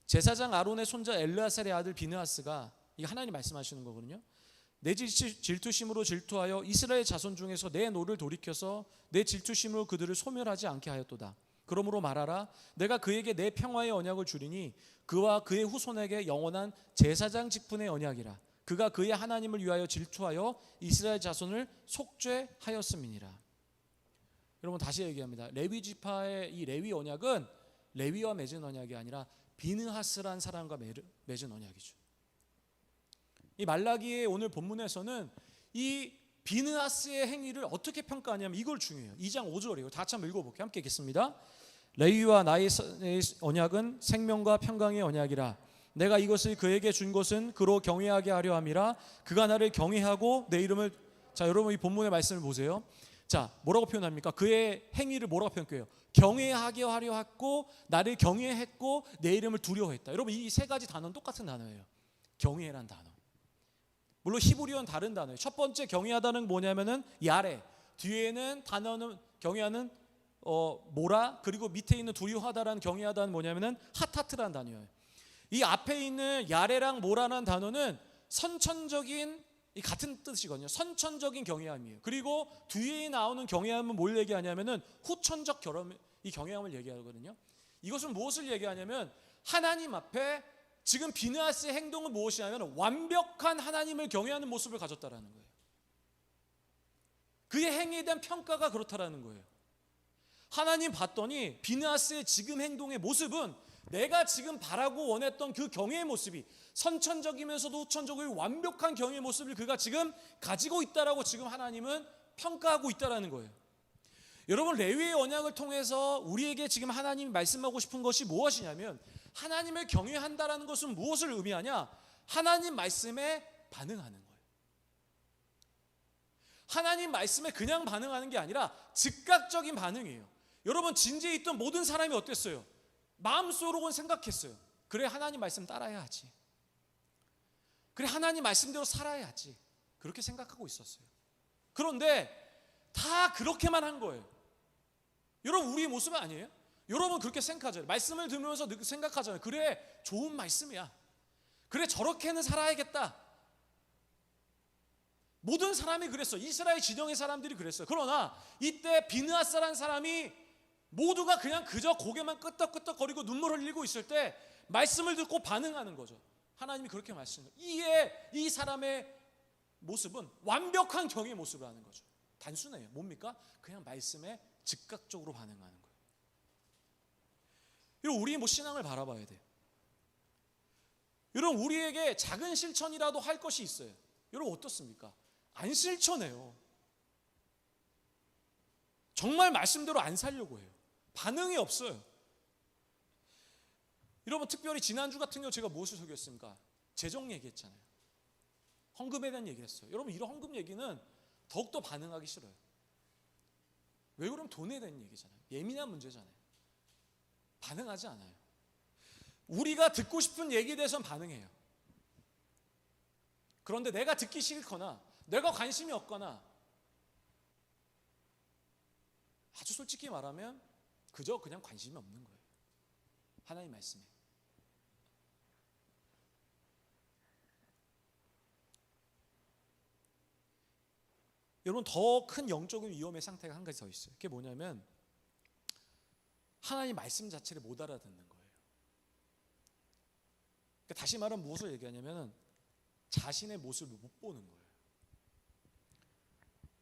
제사장 아론의 손자 엘르아살의 아들 비느하스가, 이게 하나님 말씀하시는 거거든요. 내 질투심으로 질투하여 이스라엘 자손 중에서 내 노를 돌이켜서 내 질투심으로 그들을 소멸하지 않게 하였도다. 그러므로 말하라, 내가 그에게 내 평화의 언약을 주리니 그와 그의 후손에게 영원한 제사장 직분의 언약이라. 그가 그의 하나님을 위하여 질투하여 이스라엘 자손을 속죄하였음이니라. 여러분 다시 얘기합니다. 레위 지파의 이 레위 언약은 레위와 맺은 언약이 아니라 비느하스란 사람과 맺은 언약이죠. 이 말라기의 오늘 본문에서는 이 비느하스의 행위를 어떻게 평가하냐면 이걸 중요해요. 2장 5절이에요. 다 같이 한번 읽어볼게요. 함께 읽겠습니다. 레위와 나의 언약은 생명과 평강의 언약이라. 내가 이것을 그에게 준 것은 그로 경외하게 하려 함이라. 그가 나를 경외하고 내 이름을, 자 여러분 이 본문의 말씀을 보세요. 자 뭐라고 표현합니까? 그의 행위를 뭐라고 표현해요? 경외하게 하려 했고, 나를 경외했고, 내 이름을 두려워했다. 여러분 이 세 가지 단어는 똑같은 단어예요. 경외란 단어. 물론 히브리어는 다른 단어예요. 첫 번째 경외하다는 뭐냐면은 야레, 뒤에는 단어는 경외하는 모라, 그리고 밑에 있는 두려워하다라는 경외하다는 뭐냐면은 하타트라는 단어예요. 이 앞에 있는 야레랑 모라라는 단어는 선천적인 이 같은 뜻이거든요. 선천적인 경외함이에요. 그리고 뒤에 나오는 경외함은 뭘 얘기하냐면은 후천적 이 경외함을 얘기하거든요. 이것은 무엇을 얘기하냐면 하나님 앞에 지금 비느하스의 행동은 무엇이냐면 완벽한 하나님을 경외하는 모습을 가졌다라는 거예요. 그의 행위에 대한 평가가 그렇다라는 거예요. 하나님 봤더니 비느하스의 지금 행동의 모습은 내가 지금 바라고 원했던 그 경외의 모습이 선천적이면서도 후천적인 완벽한 경외의 모습을 그가 지금 가지고 있다라고 지금 하나님은 평가하고 있다라는 거예요. 여러분 레위의 언약을 통해서 우리에게 지금 하나님이 말씀하고 싶은 것이 무엇이냐면 하나님을 경외한다라는 것은 무엇을 의미하냐? 하나님 말씀에 반응하는 거예요. 하나님 말씀에 그냥 반응하는 게 아니라 즉각적인 반응이에요. 여러분 진지에 있던 모든 사람이 어땠어요? 마음속으로는 생각했어요. 그래 하나님 말씀 따라야 하지. 그래 하나님 말씀대로 살아야 하지. 그렇게 생각하고 있었어요. 그런데 다 그렇게만 한 거예요. 여러분 우리의 모습은 아니에요? 여러분 그렇게 생각하잖아요. 말씀을 들으면서 생각하잖아요. 그래 좋은 말씀이야. 그래 저렇게는 살아야겠다. 모든 사람이 그랬어요. 이스라엘 진영의 사람들이 그랬어요. 그러나 이때 비느하스라는 사람이 모두가 그냥 그저 고개만 끄덕끄덕거리고 눈물 흘리고 있을 때 말씀을 듣고 반응하는 거죠. 하나님이 그렇게 말씀해요. 이 사람의 모습은 완벽한 경외의 모습을 하는 거죠. 단순해요. 뭡니까? 그냥 말씀에 즉각적으로 반응하는 거예요. 여러분 우리 신앙을 바라봐야 돼요. 여러분 우리에게 작은 실천이라도 할 것이 있어요. 여러분 어떻습니까? 안 실천해요. 정말 말씀대로 안 살려고 해요. 반응이 없어요. 여러분 특별히 지난주 같은 경우 제가 무엇을 소개했습니까? 재정 얘기했잖아요. 헌금에 대한 얘기를 했어요. 여러분 이런 헌금 얘기는 더욱더 반응하기 싫어요. 왜 그러면 돈에 대한 얘기잖아요. 예민한 문제잖아요. 반응하지 않아요. 우리가 듣고 싶은 얘기에 대해서는 반응해요. 그런데 내가 듣기 싫거나 내가 관심이 없거나 아주 솔직히 말하면 그저 그냥 관심이 없는 거예요. 하나님 말씀에. 여러분 더 큰 영적인 위험의 상태가 한 가지 더 있어요. 그게 뭐냐면 하나님 말씀 자체를 못 알아듣는 거예요. 그러니까 다시 말하면 무엇을 얘기하냐면 자신의 모습을 못 보는 거예요.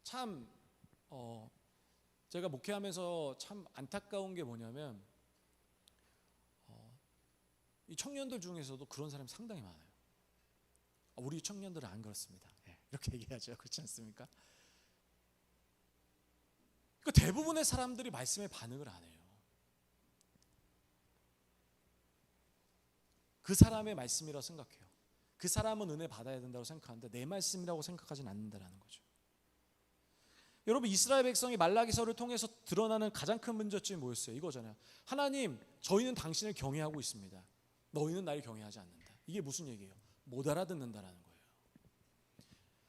참 제가 목회하면서 참 안타까운 게 뭐냐면 이 청년들 중에서도 그런 사람이 상당히 많아요. 우리 청년들은 안 그렇습니다. 이렇게 얘기하죠. 그렇지 않습니까? 그 대부분의 사람들이 말씀에 반응을 안 해요. 그 사람의 말씀이라고 생각해요. 그 사람은 은혜 받아야 된다고 생각하는데 내 말씀이라고 생각하진 않는다라는 거죠. 여러분, 이스라엘 백성이 말라기서를 통해서 드러나는 가장 큰 문제점이 뭐였어요? 이거잖아요. 하나님, 저희는 당신을 경외하고 있습니다. 너희는 나를 경외하지 않는다. 이게 무슨 얘기예요? 못 알아듣는다라는 거예요.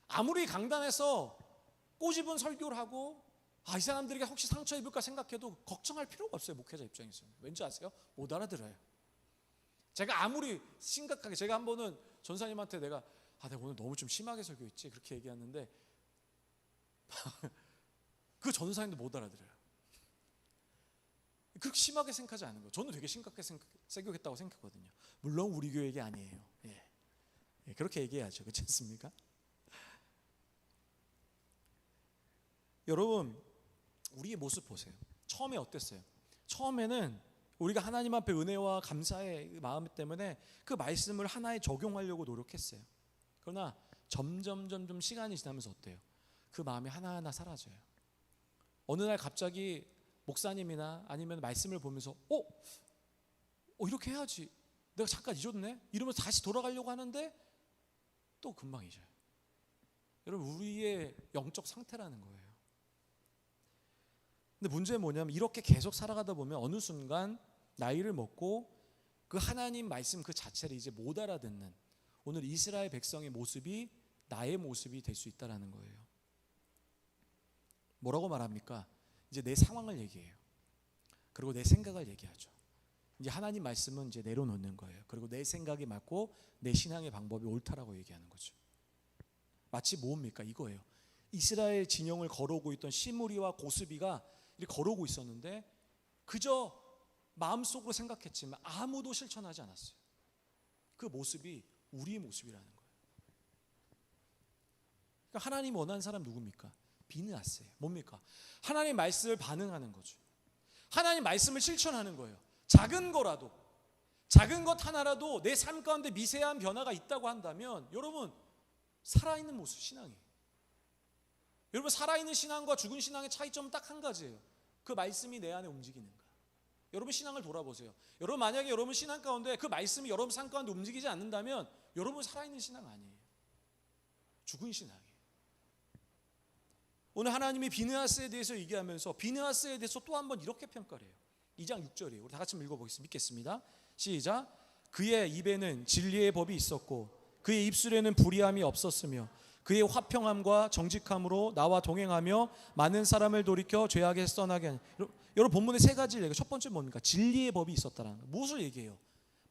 아무리 강단에서 꼬집은 설교를 하고 이 사람들에게 혹시 상처 입을까 생각해도 걱정할 필요가 없어요. 목회자 입장에서는. 왠지 아세요? 못 알아들어요. 제가 아무리 심각하게, 제가 한 번은 전사님한테 내가 오늘 너무 좀 심하게 설교했지 그렇게 얘기했는데 그 전사님도 못 알아들어요. 그렇게 심하게 생각하지 않은 거예요. 저는 되게 심각하게 생각했다고 생각했거든요. 물론 우리 교회 얘기 아니에요. 그렇게 얘기해야죠. 그렇지 않습니까? 여러분, 우리의 모습 보세요. 처음에 어땠어요? 처음에는 우리가 하나님 앞에 은혜와 감사의 마음 때문에 그 말씀을 하나에 적용하려고 노력했어요. 그러나 점점 시간이 지나면서 어때요? 그 마음이 하나하나 사라져요. 어느 날 갑자기 목사님이나 아니면 말씀을 보면서 이렇게 해야지, 내가 잠깐 잊었네 이러면서 다시 돌아가려고 하는데 또 금방 잊어요. 여러분, 우리의 영적 상태라는 거예요. 근데 문제는 뭐냐면 이렇게 계속 살아가다 보면 어느 순간 나이를 먹고 그 하나님 말씀 그 자체를 이제 못 알아듣는 오늘 이스라엘 백성의 모습이 나의 모습이 될 수 있다는 거예요. 뭐라고 말합니까? 이제 내 상황을 얘기해요. 그리고 내 생각을 얘기하죠. 이제 하나님 말씀은 이제 내려놓는 거예요. 그리고 내 생각이 맞고 내 신앙의 방법이 옳다라고 얘기하는 거죠. 마치 뭡니까? 이거예요. 이스라엘 진영을 걸어오고 있던 시므리와 고스비가 이렇게 걸어오고 있었는데 그저 마음속으로 생각했지만 아무도 실천하지 않았어요. 그 모습이 우리의 모습이라는 거예요. 그러니까 하나님 원하는 사람 누굽니까? 비느하스예요. 뭡니까? 하나님 말씀을 반응하는 거죠. 하나님 말씀을 실천하는 거예요. 작은 거라도, 작은 것 하나라도 내 삶 가운데 미세한 변화가 있다고 한다면 여러분, 살아있는 모습, 신앙이에요. 여러분, 살아있는 신앙과 죽은 신앙의 차이점은 딱 한 가지예요. 그 말씀이 내 안에 움직이는가. 여러분, 신앙을 돌아보세요. 여러분, 만약에 여러분 신앙 가운데 그 말씀이 여러분 삶 가운데 움직이지 않는다면 여러분 살아있는 신앙 아니에요. 죽은 신앙이에요. 오늘 하나님이 비느하스에 대해서 얘기하면서 비느하스에 대해서 또 한 번 이렇게 평가를 해요. 2장 6절이에요. 우리 다 같이 읽어보겠습니다. 믿겠습니다. 시작. 그의 입에는 진리의 법이 있었고 그의 입술에는 불의함이 없었으며 그의 화평함과 정직함으로 나와 동행하며 많은 사람을 돌이켜 죄악에서 떠나게 하니. 여러분, 본문에 세 가지를 얘기해요. 첫 번째 뭡니까? 진리의 법이 있었다라는 거예요. 무엇을 얘기해요?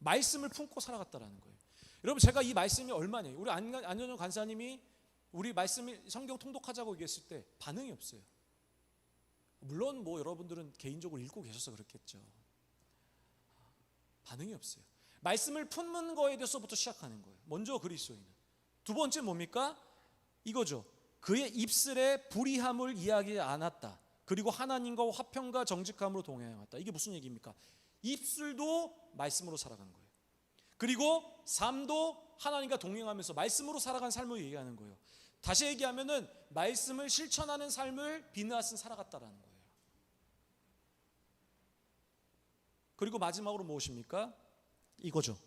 말씀을 품고 살아갔다라는 거예요. 여러분, 제가 이 말씀이 얼마냐, 우리 안현정 간사님이 우리 말씀이 성경 통독하자고 얘기했을 때 반응이 없어요. 물론 여러분들은 개인적으로 읽고 계셔서 그렇겠죠. 반응이 없어요. 말씀을 품는 거에 대해서부터 시작하는 거예요. 먼저 그리스도인은. 두 번째 뭡니까? 이거죠. 그의 입술에 불의함을 이야기하지 않았다. 그리고 하나님과 화평과 정직함으로 동행했다. 이게 무슨 얘기입니까? 입술도 말씀으로 살아간 거예요. 그리고 삶도 하나님과 동행하면서 말씀으로 살아간 삶을 얘기하는 거예요. 다시 얘기하면은 말씀을 실천하는 삶을 비느하스는 살아갔다라는 거예요. 그리고 마지막으로 무엇입니까? 이거죠.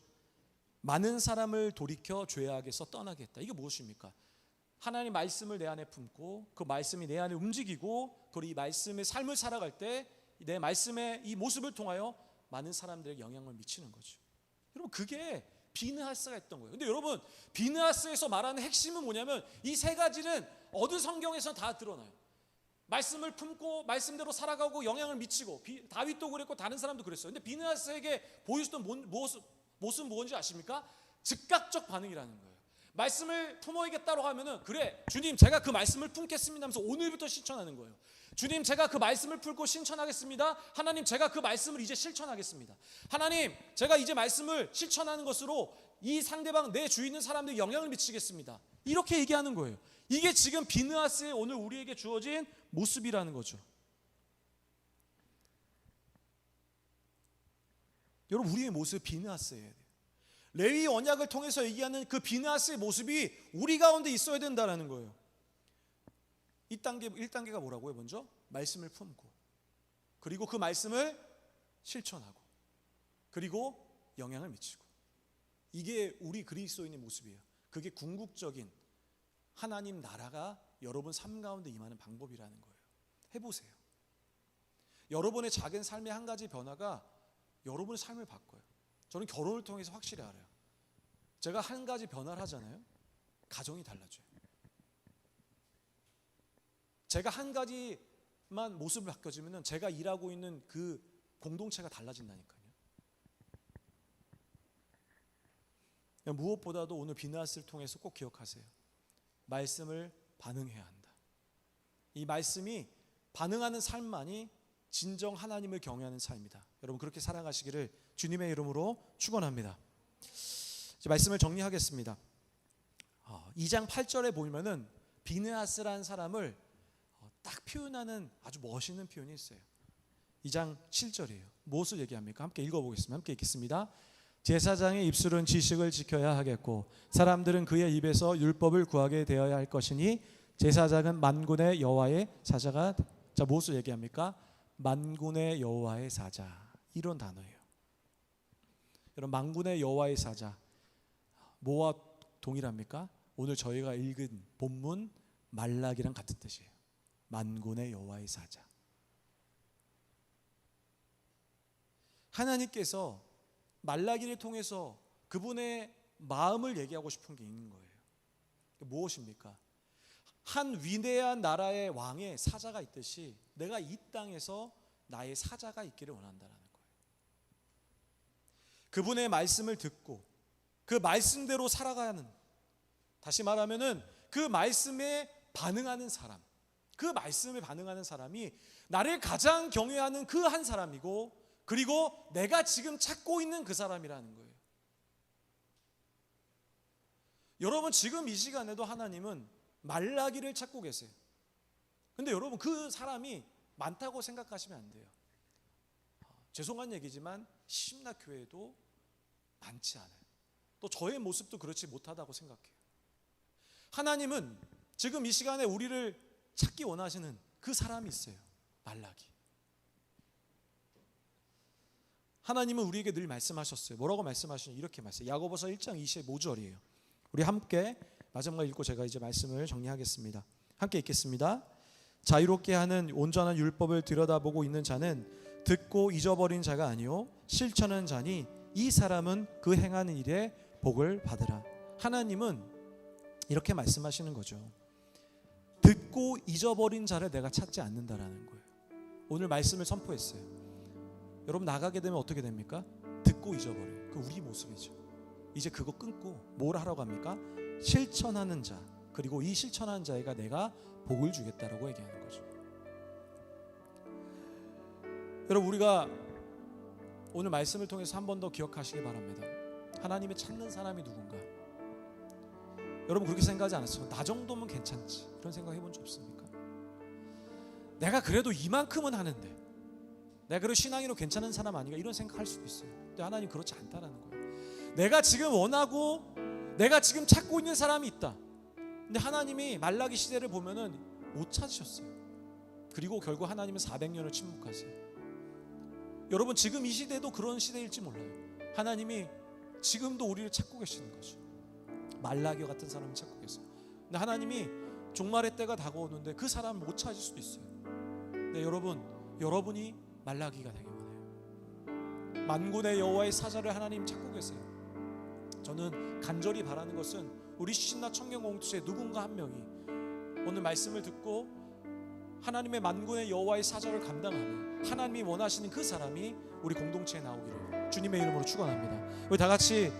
많은 사람을 돌이켜 죄악에서 떠나게 했다. 이게 무엇입니까? 하나님 말씀을 내 안에 품고 그 말씀이 내 안에 움직이고 그리고 이 말씀의 삶을 살아갈 때 내 말씀의 이 모습을 통하여 많은 사람들에게 영향을 미치는 거죠. 여러분, 그게 비느하스가 했던 거예요. 근데 여러분, 비느하스에서 말하는 핵심은 뭐냐면 이 세 가지는 어느 성경에서는 다 드러나요. 말씀을 품고 말씀대로 살아가고 영향을 미치고, 다윗도 그랬고 다른 사람도 그랬어요. 근데 비느하스에게 보여줬던 모습은 뭔지 아십니까? 즉각적 반응이라는 거예요. 말씀을 품어야겠다고 하면은, 그래 주님 제가 그 말씀을 품겠습니다 하면서 오늘부터 실천하는 거예요. 주님 제가 그 말씀을 품고 실천하겠습니다. 하나님 제가 그 말씀을 이제 실천하겠습니다. 하나님 제가 이제 말씀을 실천하는 것으로 이 상대방, 내 주위에 있는 사람들이 영향을 미치겠습니다. 이렇게 얘기하는 거예요. 이게 지금 비느하스의 오늘 우리에게 주어진 모습이라는 거죠. 여러분, 우리의 모습 비느하스예요. 레위 언약을 통해서 얘기하는 그 비느하스의 모습이 우리 가운데 있어야 된다는 거예요. 1단계가 뭐라고요? 먼저 말씀을 품고, 그리고 그 말씀을 실천하고, 그리고 영향을 미치고. 이게 우리 그리스도인의 모습이에요. 그게 궁극적인 하나님 나라가 여러분 삶 가운데 임하는 방법이라는 거예요. 해보세요. 여러분의 작은 삶의 한 가지 변화가 여러분의 삶을 바꿔요. 저는 결혼을 통해서 확실히 알아요. 제가 한 가지 변화를 하잖아요. 가정이 달라져요. 제가 한 가지만 모습이 바뀌어지면 제가 일하고 있는 그 공동체가 달라진다니까요. 무엇보다도 오늘 비나스를 통해서 꼭 기억하세요. 말씀을 반응해야 한다. 이 말씀이 반응하는 삶만이 진정 하나님을 경외하는 삶이다. 여러분 그렇게 살아가시기를 주님의 이름으로 축원합니다. 이제 말씀을 정리하겠습니다. 2장 8절에 보면은 비느하스라는 사람을 딱 표현하는 아주 멋있는 표현이 있어요. 2장 7절이에요. 무엇을 얘기합니까? 함께 읽어보겠습니다. 함께 읽겠습니다. 제사장의 입술은 지식을 지켜야 하겠고 사람들은 그의 입에서 율법을 구하게 되어야 할 것이니 제사장은 만군의 여호와의 사자가. 자, 무엇을 얘기합니까? 만군의 여호와의 사자, 이런 단어예요. 여러분 만군의 여호와의 사자 뭐와 동일합니까? 오늘 저희가 읽은 본문 말라기랑 같은 뜻이에요. 만군의 여호와의 사자. 하나님께서 말라기를 통해서 그분의 마음을 얘기하고 싶은 게 있는 거예요. 무엇입니까? 한 위대한 나라의 왕의 사자가 있듯이 내가 이 땅에서 나의 사자가 있기를 원한다는 거예요. 그분의 말씀을 듣고 그 말씀대로 살아가는, 다시 말하면은 그 말씀에 반응하는 사람, 그 말씀에 반응하는 사람이 나를 가장 경외하는 그 한 사람이고, 그리고 내가 지금 찾고 있는 그 사람이라는 거예요. 여러분 지금 이 시간에도 하나님은 말라기를 찾고 계세요. 근데 여러분 그 사람이 많다고 생각하시면 안 돼요. 죄송한 얘기지만 심락교회도 많지 않아요. 또 저의 모습도 그렇지 못하다고 생각해요. 하나님은 지금 이 시간에 우리를 찾기 원하시는 그 사람이 있어요. 말라기. 하나님은 우리에게 늘 말씀하셨어요. 뭐라고 말씀하시냐? 이렇게 말씀해요. 야고보서 1장 25절이에요. 우리 함께 마지막 읽고 제가 이제 말씀을 정리하겠습니다. 함께 읽겠습니다. 자유롭게 하는 온전한 율법을 들여다보고 있는 자는 듣고 잊어버린 자가 아니요 실천하는 자니 이 사람은 그 행하는 일에 복을 받으라. 하나님은 이렇게 말씀하시는 거죠. 듣고 잊어버린 자를 내가 찾지 않는다라는 거예요. 오늘 말씀을 선포했어요. 여러분 나가게 되면 어떻게 됩니까? 듣고 잊어버려요. 그 우리 모습이죠. 이제 그거 끊고 뭘 하라고 합니까? 실천하는 자, 그리고 이 실천하는 자에게 내가 복을 주겠다라고 얘기하는 거죠. 여러분 우리가 오늘 말씀을 통해서 한 번 더 기억하시기 바랍니다. 하나님이 찾는 사람이 누군가? 여러분 그렇게 생각하지 않았어요? 나 정도면 괜찮지, 이런 생각 해본 적 없습니까? 내가 그래도 이만큼은 하는데, 내가 그래도 신앙인으로 괜찮은 사람 아닌가, 이런 생각할 수도 있어요. 근데 하나님 그렇지 않다라는 거예요. 내가 지금 원하고 내가 지금 찾고 있는 사람이 있다. 근데 하나님이 말라기 시대를 보면은 못 찾으셨어요. 그리고 결국 하나님은 400년을 침묵하세요. 여러분 지금 이 시대도 그런 시대일지 몰라요. 하나님이 지금도 우리를 찾고 계시는 거죠. 말라기와 같은 사람을 찾고 계세요. 근데 하나님이 종말의 때가 다가오는데 그 사람을 못 찾을 수도 있어요. 근데 여러분이 말라기가 되기 원해요. 만군의 여호와의 사자를 하나님 찾고 계세요. 저는 간절히 바라는 것은 우리 신나 청년 공동체 누군가 한 명이 오늘 말씀을 듣고 하나님의 만군의 여호와의 사자를 감당하는, 하나님이 원하시는 그 사람이 우리 공동체에 나오기를 주님의 이름으로 축원합니다. 우리 다 같이